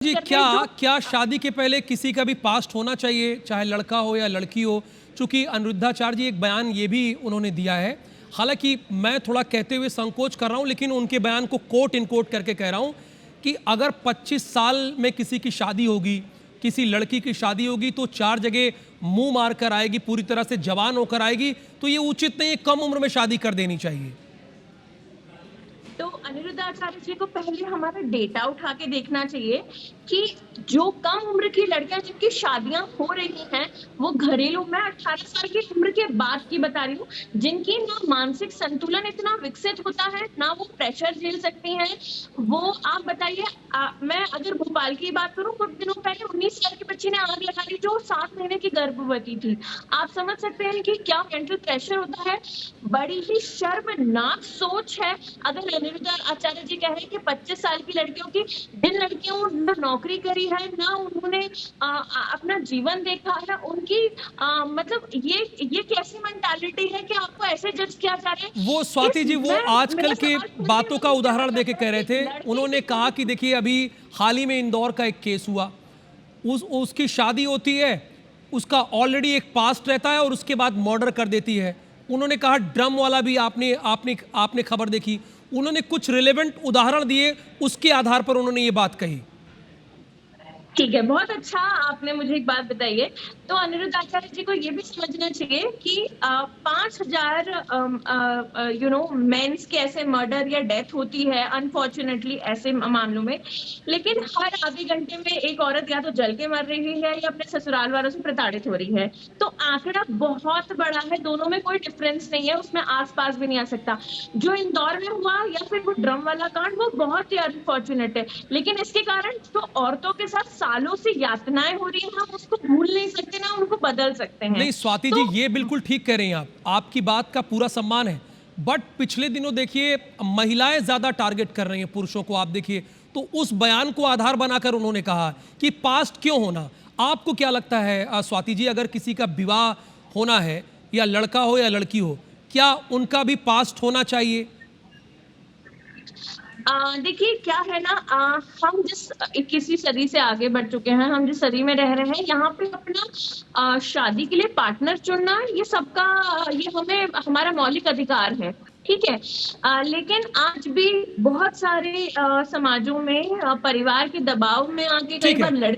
जी, करते क्या हैं जो क्या शादी के पहले किसी का भी पास्ट होना चाहिए, चाहे लड़का हो या लड़की हो? चूंकि अनिरुद्धाचार्य जी एक बयान ये भी उन्होंने दिया है। हालांकि मैं थोड़ा कहते हुए संकोच कर रहा हूं, लेकिन उनके बयान को कोट इन कोट करके कह रहा हूं कि अगर 25 साल में किसी की शादी होगी, किसी लड़की की शादी होगी, तो 4 जगह मुंह मार कर आएगी, पूरी तरह से जवान होकर आएगी, तो ये उचित नहीं है, कम उम्र में शादी कर देनी चाहिए। तो अनिरुद्ध आचार्य जी को पहले हमारा डेटा उठा के देखना चाहिए कि जो कम उम्र की लड़कियां जिनकी शादियां हो रही हैं, वो घरेलू, मैं 18 साल की उम्र के बाद की बता रही हूँ, जिनकी ना मानसिक संतुलन इतना विकसित होता है, ना वो प्रेशर झेल सकती हैं। वो आप बताइए, मैं अगर भोपाल की बात करूं, कुछ दिनों पहले 19 साल की बच्ची ने आग लगा दी जो 7 महीने की गर्भवती थी। आप समझ सकते हैं कि क्या मेंटल प्रेशर होता है। बड़ी ही शर्मनाक सोच है। अगर अनिरुद्ध आचार्य जी कह रहे हैं कि 25 साल की लड़कियों की, जिन लड़कियों ने नौकरी करी है, ना उन्होंने अपना जीवन देखा है, उनकी मतलब ये कैसी मेंटालिटी है कि आपको ऐसे जज किया जा रहा वो है। स्वाति जी, वो मैं मेरा आजकल के सवाल सुन के बातों का मुझे क्या उदाहरण देके लगता है कह रहे कि थे। लड़की उन्होंने कहा कि देखिए, अभी हाल ही में इंदौर का एक केस हुआ, उसकी शादी होती है, उसका ऑलरेडी एक पास्ट रहता है और उसके बाद मर्डर कर देती है। उन्होंने कहा ड्रम वाला भी आपने आपने आपने खबर देखी। उन्होंने कुछ रिलेवेंट उदाहरण दिए, उसके आधार पर उन्होंने ये बात कही। ठीक है, बहुत अच्छा आपने मुझे एक बात बताई है। तो अनिरुद्ध आचार्य जी को ये भी समझना चाहिए कि 5,000 मेंस के ऐसे मर्डर या डेथ होती है अनफॉर्च्यूनेटली ऐसे मामलों में। लेकिन हर आधे घंटे में एक औरत या तो जल के मर रही है या अपने ससुराल वालों से प्रताड़ित हो रही है। तो आंकड़ा बहुत बड़ा है, दोनों में कोई डिफरेंस नहीं है, उसमें आस-पास भी नहीं आ सकता। जो इंदौर में हुआ या फिर वो ड्रम वाला कांड, वो बहुत ही अनफॉर्च्यूनेट है। लेकिन इसके कारण जो औरतों के साथ सालों से यातनाएं हो रही हैं, हम उसको भूल नहीं सकते, ना उनको बदल सकते हैं। नहीं स्वाति जी, तो ये बिल्कुल ठीक कह रही हैं आप, आपकी बात का पूरा सम्मान है। बट पिछले दिनों देखिए, महिलाएं ज्यादा टारगेट कर रही हैं पुरुषों को। आप देखिए, तो उस बयान को आधार बनाकर उन्होंने कहा कि पास्ट क्यों होना। आपको क्या लगता है स्वाति जी, अगर किसी का विवाह होना है, या लड़का हो या लड़की हो, क्या उनका भी पास्ट होना चाहिए? देखिए क्या है ना, हम जिस 21वीं सदी से आगे बढ़ चुके हैं, हम जिस सदी में रह रहे हैं, यहाँ पे अपना शादी के लिए पार्टनर चुनना, ये सबका, ये हमें हमारा मौलिक अधिकार है, ठीक है। लेकिन आज भी बहुत सारे समाजों में परिवार के दबाव में आके कई ठीक है। बार